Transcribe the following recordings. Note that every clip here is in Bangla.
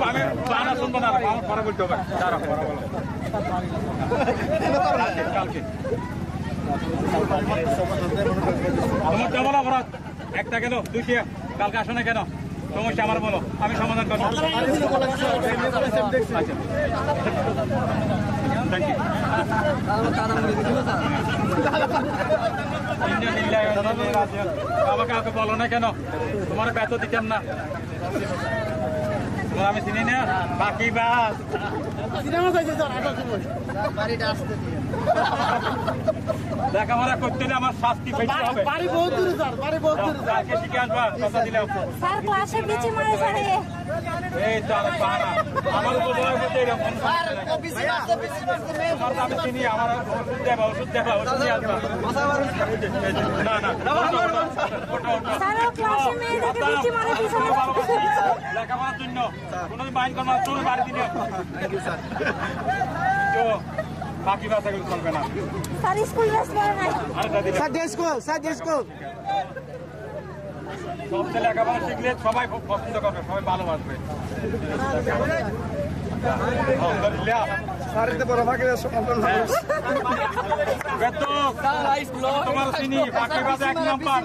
আমি বানা শুনবো না, আমার পরে বলতে হবে। কালকে তোমার বলো অপরাধ, একটা কেন দুইটা, কালকে আসো না কেন, সমস্যা আমার বলো, আমি সমাধান করবো। Thank you. আমাকে কাউকে বলো না কেন, তোমার বেতন দিতাম না, তোমার আমি চিনি না। বাকি বাস লেখাপড়া করতে হলে আমার শাস্তি পেতে হবে। কালকে শিখে আসবা, কথা দিলাম। এই তো আর পারা আমার উপর এরকম আমি চিনি, আমার ওষুধ দেবা, ওষুধ দেবা, ওষুধ নিয়ে আসবা। না না লেখাপড়ার জন্য কোনোদিন বাইন করবো, চুল বাড়ি দিলে তো বাকি বাচ্চাগুলো চলবে না। সব লেখাপড়া শিখলে সবাই খুব পছন্দ করবে, সবাই ভালোবাসবে। তোমার চিনি বাকি বাজে 1 নাম্বার।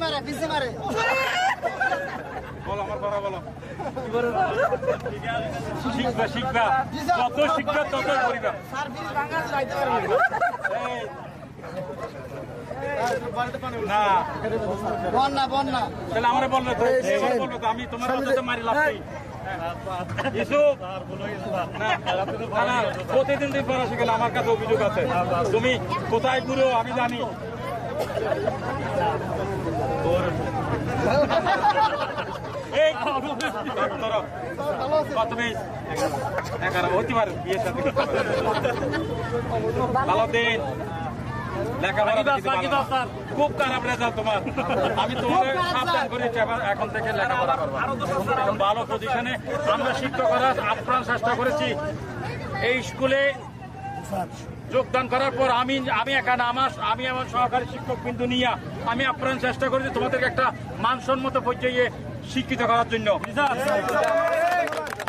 বলো আমার বড় বলো, শিখবা শিখবা, যত শিখবা তত করিবা। না বন্যা বন্যা তাহলে আমরা বললো তো, আমি তোমার মধ্যে মারি লাভ নেই। প্রতিদিন দিন পড়া শিখলে আমার কাছে অভিযোগ আছে, তুমি কোথায় পুরো আমি জানি। তুমি 11 হতে পারে বিয়ের সাথে ভালো দিন। খুব খারাপ রেজাল্ট তোমার, আমি তোমাকে সাবধান করেছি এখন থেকে লেখাপড়া করবো। এখন ভালো পজিশনে আমরা শিক্ষকরা আপ্রাণ চেষ্টা করেছি এই স্কুলে যোগদান করার পর। আমি এখানে আমি আমার সহকারী শিক্ষক বিন্দু নিয়ে আমি আপ্রাণ চেষ্টা করেছি তোমাদেরকে একটা মানসম্মত পর্যায়ে শিক্ষিত করার জন্য।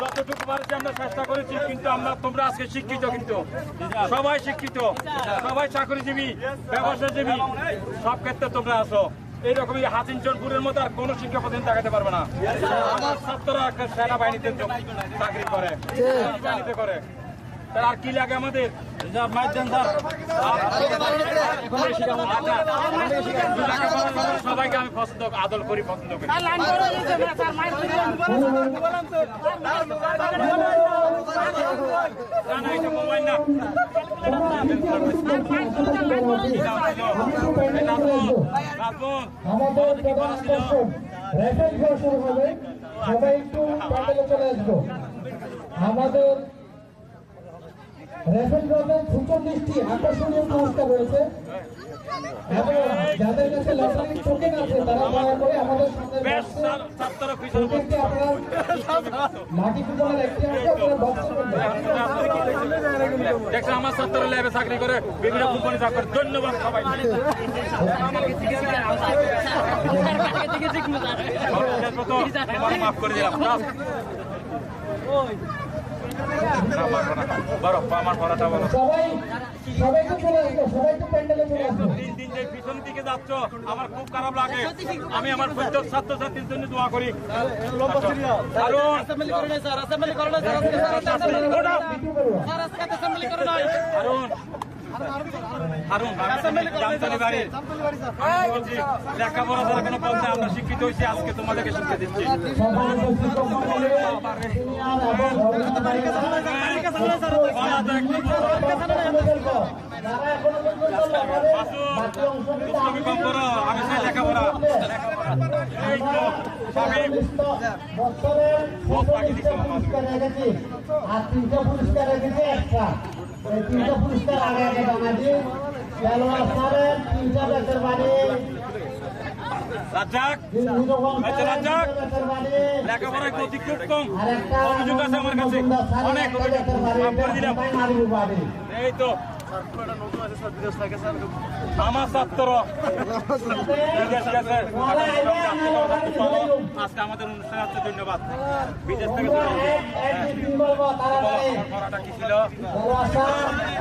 যতটুকু পারছি আমরা চেষ্টা করেছি, কিন্তু তোমরা আজকে শিক্ষিত, কিন্তু সবাই শিক্ষিত, সবাই চাকরিজীবী, ব্যবসাজীবী, সব ক্ষেত্রে তোমরা আছো। এইরকমই হাসিনচরপুরের মতো আর কোন শিক্ষা প্রতিষ্ঠান দেখাতে পারবে না। আমার ছাত্ররা একটা সেনাবাহিনীতে চাকরি করে, বাহিনীতে করে, তার আর কি লাগে আমাদের? সবাইকে আমি পছন্দ আদর করি, পছন্দ করি। মোবাইল না আমাদের রেফারেন্সের 46টি আকর্ষণীয় পুরস্কার রয়েছে এবং যাদের কাছে ইলেকট্রনিক টোকেন আছে তারা দয়া করে আমাদের সামনে মাটি কুপনের একটি অংশ আপনারা বক্স দেখছেন আমার ছাত্র ল্যাবে চাকরি করে, বিভিন্ন কোম্পানি চাকরি করে। ধন্যবাদ সবাই, মাফ করে দিলাম। আমার পড়াটা বলো, দিন দিন যে পিছনের দিকে যাচ্ছ আমার খুব খারাপ লাগে। আমি আমার প্রত্যেক ছাত্রছাত্রীর জন্য দোয়া করি। লেখাপড়া ছাড়া কোনো পথ নেই, আমরা শিক্ষিত হয়েছি, আজকে তোমাদেরকে শিক্ষা দিচ্ছি। আমি চাই লেখাপড়া, আর 3টা পুরস্কার রেখেছে একটা, 3টা পুরস্কার আগে আগে বানাচ্ছি। খেলোয়াড় স্যারের 3টা ব্যাটের বাড়ি, লেখাপড়ায় গতি খুব কম, অভিযোগ আছে আমার কাছে অনেক, অভিযোগ এই তো আমার ছাত্র বিদেশ গেছে। আজকে আমাদের অনুষ্ঠান হচ্ছে, ধন্যবাদ। বিদেশ থেকে চলে এসেছে। পড়াটা কি ছিল?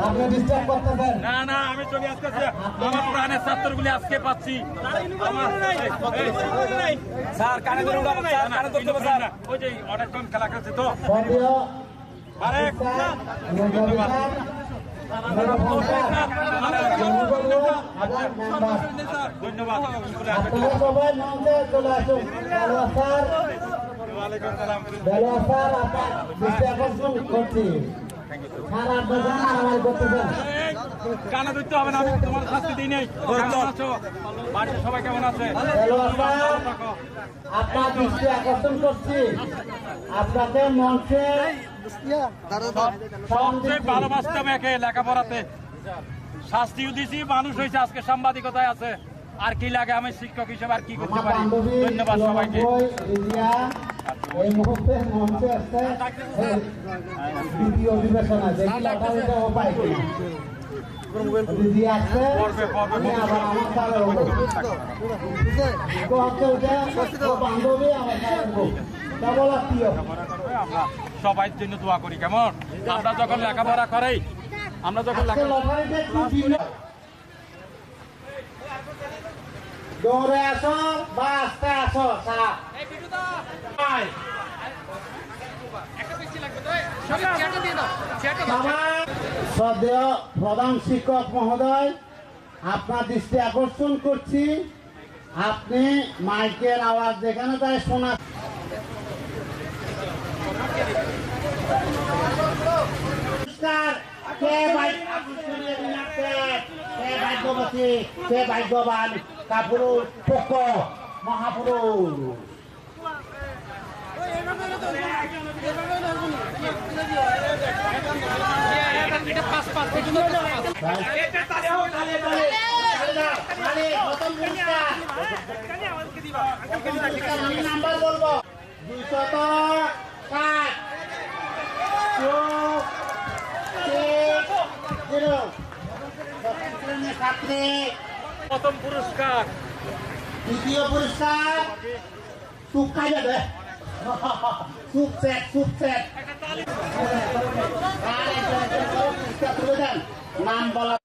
আপনি ডিস্টার্ব করতেছেন। না না, আমি চলে আসতেছি। আমার প্রাণের ছাত্রগুলি আজকে পাচ্ছি। স্যার কানে ধরে উঠাবো, স্যার কানে ধরতে হবে স্যার। ওই যে অনেকক্ষণ খেলা খেলছে তো। আরেক ধন্যবাদ। ধন্যবাদ। আপনারা সবাই মঞ্চে চলে আসুন। ওয়ালাইকুম সালাম। বেলোয়া স্যার, আপনার দৃষ্টি আকর্ষণ করছি। স্যার, আপনার জন্য মারামারি করতেছেন। কানে ধরতে হবে না, আমি তোমার শাস্তি দিই নেই। কেমন আছো? বাড়িতে সবাই কেমন আছে? বেলোয়া স্যার, আপনার দৃষ্টি আকর্ষণ করছি। আপনাকে মঞ্চে সবচেয়ে ভালোবাসতাম একে লেখাপড়াতে, শাস্তিও দিছি, মানুষ হয়েছে, আজকে সাংবাদিকতায় আছে। আর কি লাগে, আমি শিক্ষক হিসেবে আর কি করতে আমার পারি? বান্ধবী ধন্যবাদ সবাইকে। রিজিয়া এই মুহূর্তে মঞ্চে আসছে দ্বিতীয় অধিবেশনে, দেখি লটারিটা ও পাই কিনা। রিজিয়া আসছে, আমি আবার আমার সাথে হবো। তো হচ্ছে ওটা ও বান্ধবী আমার সাথে হবো। কেবল আত্মীয়। আমরা সবাই জন্য দোয়া করি, কেমন? আমরা যখন লেখাপড়া করি, আমরা যখন আজকে লটারিটা একটু ভিন্ন। দৌড়ে আসো বা আস্তে আসো, স্যার। শ্রদ্ধেয় প্রধান শিক্ষক মহোদয়, আপনার দৃষ্টি আকর্ষণ করছি, আপনি মাইকের আওয়াজ যেখানে তাই শোনা। কে ভাগ্যবতী, কে ভাগ্যবান, কাপুরুষ, পক্ষ, মহাপুরুষ। আমি নাম্বার বলবো 260 ছাত্রী। প্রথম পুরস্কার, দ্বিতীয় পুরস্কার সুপ খাই যাবে, সুপ সেট, সুপ সেট। নাম বলা